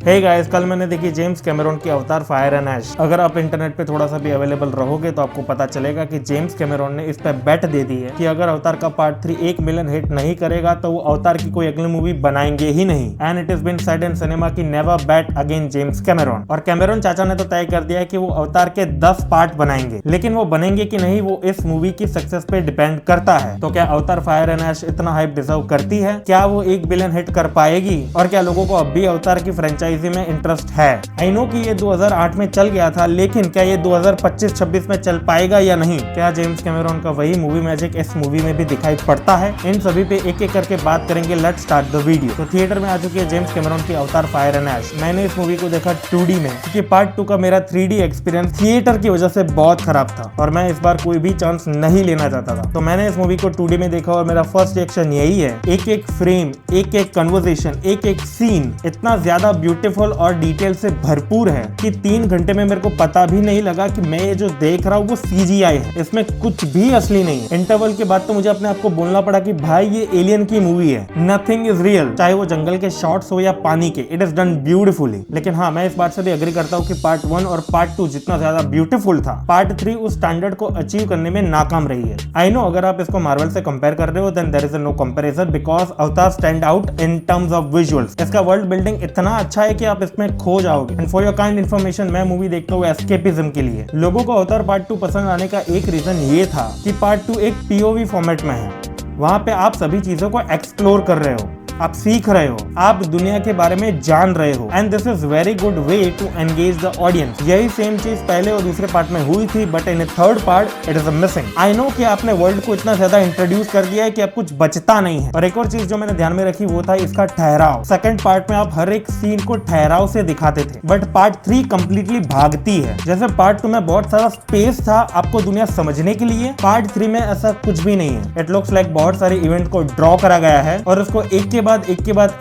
Hey guys, कल मैंने देखी जेम्स कैमरॉन की अवतार फायर एंड ऐश। अगर आप इंटरनेट पे थोड़ा सा भी अवेलेबल रहोगे तो आपको पता चलेगा कि जेम्स कैमरॉन ने इस पे बेट दे दी है कि अगर अवतार का पार्ट 3 1 मिलियन हिट नहीं करेगा तो वो अवतार की कोई अगली मूवी बनाएंगे ही नहीं। And it is been said in cinema की never bet again James Cameron. और कैमरॉन चाचा ने तो तय कर दिया है कि वो अवतार के 10 पार्ट बनाएंगे, लेकिन वो बनेंगे कि नहीं वो इस मूवी की सक्सेस पे डिपेंड करता है। तो क्या अवतार फायर एंड ऐश इतना हाइप डिजर्व करती है? क्या वो 1 बिलियन हिट कर पाएगी? और क्या लोगों को अब भी अवतार की फ्रेंचाइजी में इंटरेस्ट है? आई नो कि ये 2008 में चल गया था, लेकिन क्या ये 2025-26 में चल पाएगा या नहीं? क्या जेम्स कैमरॉन का वही मूवी मैजिक इस मूवी में भी दिखाई पड़ता है? इन सभी पे एक एक करके बात करेंगे। Let's start the video. तो थिएटर में आ चुकी है जेम्स कैमरॉन की अवतार फायर एंड ऐश। मैंने इस मूवी को देखा 2D में, क्योंकि पार्ट 2 का मेरा 3D एक्सपीरियंस थिएटर की वजह से बहुत खराब था और मैं इस बार कोई भी चांस नहीं लेना चाहता था। तो मैंने इस मूवी को 2D में देखा और मेरा फर्स्ट रिएक्शन यही है, एक एक फ्रेम, एक एक कन्वर्सेशन, एक एक सीन इतना ज्यादा ब्यूटीफुल और डिटेल से भरपूर है कि 3 घंटे में मेरे को पता भी नहीं लगा कि मैं ये जो देख रहा हूँ वो CGI है। इसमें कुछ भी असली नहीं है। इंटरवल के बाद तो मुझे अपने आप को बोलना पड़ा कि भाई ये एलियन की मूवी है, नथिंग इज रियल। चाहे वो जंगल के शॉट्स हो या पानी के, इट इज डन ब्यूटीफुली। लेकिन हाँ, मैं इस बात से भी एग्री करता हूँ कि पार्ट 1 और पार्ट 2 जितना ज्यादा ब्यूटीफुल था, पार्ट 3 उस स्टैंडर्ड को अचीव करने में नाकाम रही है। आई नो अगर आप इसको मार्वल से कंपेयर कर रहे हो then there is no comparison because Avatar stand out in terms of visuals. इसका वर्ल्ड बिल्डिंग इतना अच्छा है कि आप इसमें खो जाओगे। And for your kind information, मैं मूवी देखता हूँ एस्केपिज्म के लिए। लोगों को अवतार पार्ट 2 पसंद आने का एक रीजन ये था कि पार्ट 2 एक POV फॉर्मेट में है। वहां पे आप सभी चीजों को एक्सप्लोर कर रहे हो, आप सीख रहे हो, आप दुनिया के बारे में जान रहे हो। And this is very good way to engage the audience. यही सेम चीज पहले और दूसरे पार्ट में हुई थी, but in third part it is missing. I know कि आपने वर्ल्ड को इतना ज्यादा इंट्रोड्यूस कर दिया है कि अब कुछ बचता नहीं है। और एक और चीज जो मैंने ध्यान में रखी वो था इसका ठहराव। सेकंड पार्ट में आप हर एक सीन को ठहराव से दिखाते थे, बट पार्ट 3 कंप्लीटली भागती है। जैसे पार्ट 2 में बहुत सारा स्पेस था आपको दुनिया समझने के लिए, पार्ट 3 में ऐसा कुछ भी नहीं है। इट लुक्स लाइक बहुत सारे इवेंट को ड्रॉ करा गया है और उसको एक के बाद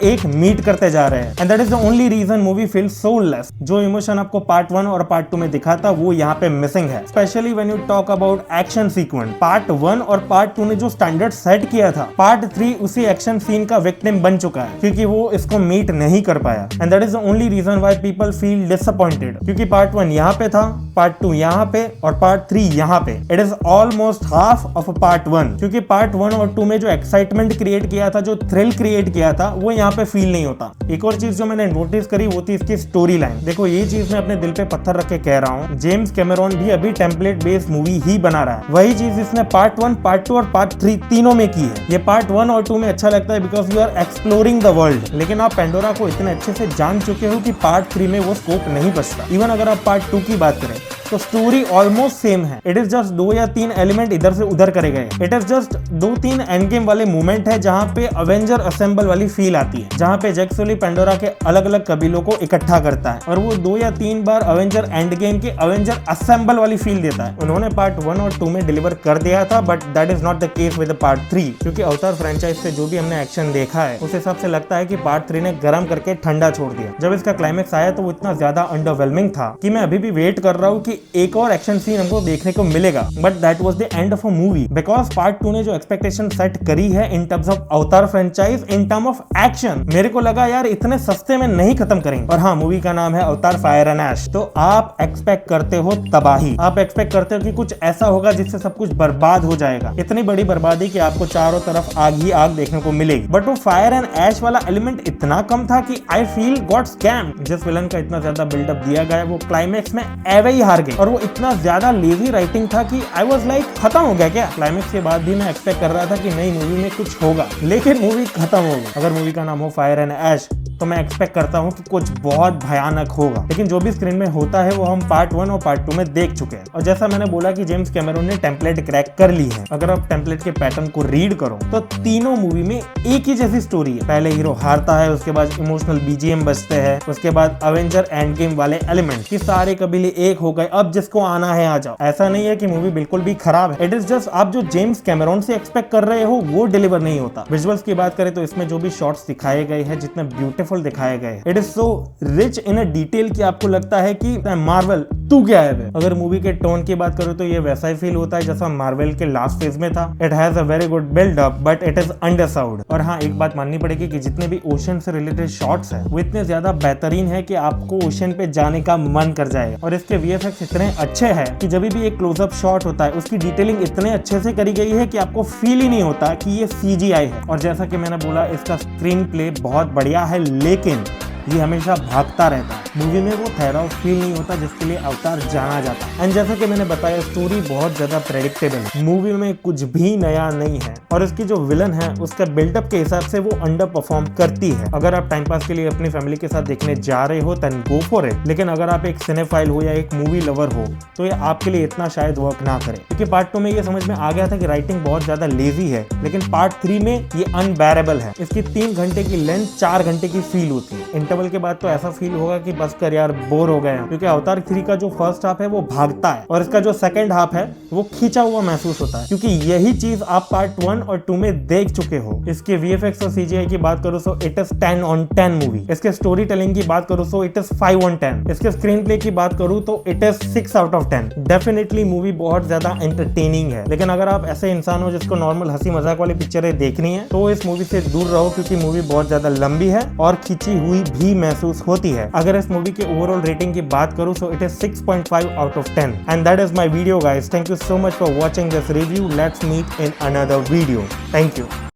एक मीट करते जा रहे हैं। And that is the only reason movie feel soulless. जो इमोशन आपको पार्ट 1 और पार्ट 2 में दिखा था वो यहाँ पे मिसिंग है। Specially when you talk about action sequence, part 1 और पार्ट 2 ने जो स्टैंडर्ड सेट किया था, पार्ट 3 उसी एक्शन सीन का विक्टिम बन चुका है क्योंकि वो इसको मीट नहीं कर पाया। And that is the only reason why people feel disappointed, क्योंकि पार्ट 1 यहाँ पे था, पार्ट 2 यहाँ पे और पार्ट 3 यहाँ पे। It is almost half of part 1, क्योंकि पार्ट 1 और 2 में जो एक्साइटमेंट क्रिएट किया था, जो थ्रिल क्रिएट किया था, वो यहाँ पे फील नहीं होता। एक और चीज जो मैंने नोटिस करी वो थी इसकी स्टोरी लाइन। देखो ये चीज मैं अपने दिल पे पत्थर रख के कह रहा हूँ, जेम्स कैमरॉन भी अभी टेम्पलेट बेस्ड मूवी ही बना रहा है। वही चीज इसने पार्ट 1, पार्ट 2 और पार्ट 3 तीनों में की है। ये पार्ट 1 और 2 में अच्छा लगता है because you are exploring the world, लेकिन आप पेंडोरा को इतने अच्छे से जान चुके हो कि पार्ट 3 में वो स्कोप नहीं बचता। इवन अगर आप पार्ट 2 की बात करें तो स्टोरी ऑलमोस्ट सेम है। इट इज जस्ट 2 या 3 एलिमेंट इधर से उधर करे गए। It is just 2-3 end game वाले मोमेंट है जहां पे अवेंजर असेंबल वाली फील आती है, जहां पे जैक सुली पेंडोरा के अलग अलग कबीलों को इकट्ठा करता है और वो 2 या 3 बार अवेंजर एंड गेम के अवेंजर असेंबल वाली फील देता है। उन्होंने पार्ट 1 और 2 में डिलीवर कर दिया था, but that is not the case with part 3, क्योंकि अवतार फ्रेंचाइज से जो भी हमने एक्शन देखा है उस हिसाब से लगता है कि पार्ट 3 ने गर्म करके ठंडा छोड़ दिया। जब इसका क्लाइमेक्स आया तो वो इतना ज्यादा अंडरवेलमिंग था कि मैं अभी भी वेट कर रहा हूँ कि एक और एक्शन सीन हमको देखने को मिलेगा, but that was the end of a movie because part 2 ने जो एक्सपेक्टेशन सेट करी है इन टर्म्स ऑफ अवतार franchise, in term of action, मेरे को लगा यार इतने सस्ते में नहीं खत्म करेंगे। और हाँ, मूवी का नाम है अवतार फायर एंड ऐश, तो आप एक्सपेक्ट करते हो तबाही, आप एक्सपेक्ट करते हो कि कुछ ऐसा होगा जिससे सब कुछ बर्बाद हो जाएगा, इतनी बड़ी बर्बादी कि आपको चारों तरफ आग ही आग देखने को मिलेगी। बट वो फायर एंड ऐश वाला एलिमेंट इतना कम था कि आई फील गॉट स्कैम्ड। जिस विलन का इतना ज्यादा बिल्डअप दिया गया वो क्लाइमेक्स में एवे ही हार गए और वो इतना ज्यादा लेजी राइटिंग था कि आई वाज लाइक खत्म हो गया क्या? क्लाइमेक्स के बाद भी मैं एक्सपेक्ट कर रहा था कि नई मूवी में कुछ होगा, लेकिन मूवी खत्म हो गई। अगर मूवी का नाम हो फायर एंड ऐश तो मैं एक्सपेक्ट करता हूँ कि कुछ बहुत भयानक होगा, लेकिन जो भी स्क्रीन में होता है वो हम पार्ट 1 और पार्ट 2 में देख चुके हैं। और जैसा मैंने बोला कि जेम्स कैमरॉन ने टेम्पलेट क्रैक कर ली है। अगर आप टेम्पलेट के पैटर्न को रीड करो तो तीनों मूवी में एक ही जैसी स्टोरी है। पहले हीरो हारता है, उसके बाद इमोशनल BGM बजते हैं, उसके बाद अवेंजर एंड गेम वाले एलिमेंट कि सारे कबीले एक हो गए, अब जिसको आना है आ जाओ। ऐसा नहीं है कि मूवी बिल्कुल भी खराब है, इट इज जस्ट आप जो जेम्स कैमरॉन से एक्सपेक्ट कर रहे हो वो डिलीवर नहीं होता। विजुअल्स की बात करें तो इसमें जो भी शॉट्स दिखाए गए हैं, जितने ब्यूटीफुल ब्यूटीफुल दिखाए गए। It is so rich in a detail कि आपको लगता है कि मार्वल तू क्या है। अगर मूवी के टोन की बात करूं तो ये वैसा ही फील होता है जैसा मार्वल के लास्ट फेज में था। It has a very good build up but it is under sound. और हाँ, एक बात माननी पड़ेगी कि जितने भी ओशन से रिलेटेड शॉट्स हैं वो इतने ज्यादा बेहतरीन है कि आपको ओशन पे जाने का मन कर जाएगा। और इसके वीएफएक्स इतने अच्छे हैं कि जब भी एक क्लोजअप शॉट होता है उसकी डिटेलिंग इतने अच्छे से करी गई है कि आपको फील ही नहीं होता कि ये सीजीआई है। और जैसा कि मैंने बोला, इसका स्क्रीन प्ले बहुत बढ़िया है, लेकिन ये हमेशा भागता रहता है। मूवी में वो ठहराव फील नहीं होता जिसके लिए अवतार जाना जाता है। एंड जैसा कि मैंने बताया, स्टोरी बहुत ज्यादा प्रेडिक्टेबल है। मूवी में कुछ भी नया नहीं है और इसकी जो विलन है उसका बिल्डअप के हिसाब से वो अंडर परफॉर्म करती है। अगर आप टाइम पास के लिए अपनी फैमिली के साथ देखने जा रहे हो देन गो फॉर इट, लेकिन अगर आप एक सिनेफाइल हो या एक मूवी लवर हो तो ये आपके लिए इतना शायद वर्क ना करे। क्योंकि पार्ट 2 में ये समझ में आ गया था कि राइटिंग बहुत ज्यादा लेजी है, लेकिन पार्ट 3 में ये अनबेरेबल है। इसकी 3 घंटे की लेंथ 4 घंटे की फील होती है। इंटरवल के बाद तो ऐसा फील होगा कि बस कर यार, बोर हो गए हैं। क्योंकि अवतार 3 का जो फर्स्ट हाफ है वो भागता है और इसका जो सेकंड हाफ है वो खींचा हुआ महसूस होता है, क्योंकि यही चीज आप पार्ट 1 और 2 में देख चुके हो। इसके वीएफएक्स और सीजीआई की बात करूं तो इट इज 10 on 10 मूवी। इसके स्टोरी टेलिंग की बात करूं तो इट इज 5 on 10। इसके स्क्रीन प्ले की बात करूं तो it is 6 out of 10। Definitely movie बहुत ज्यादा एंटरटेनिंग है, लेकिन अगर आप ऐसे इंसान हो जिसको नॉर्मल हंसी मजाक वाली पिक्चरें देखनी है तो इस मूवी से दूर रहो, क्योंकि मूवी बहुत ज्यादा लंबी है और खींची हुई भी महसूस होती है। अगर इस मूवी के ओवरऑल रेटिंग की बात करूं तो it is 6.5 out of 10। And that is my video guys. Thank you so much for watching this review. Let's meet in another video. Thank you.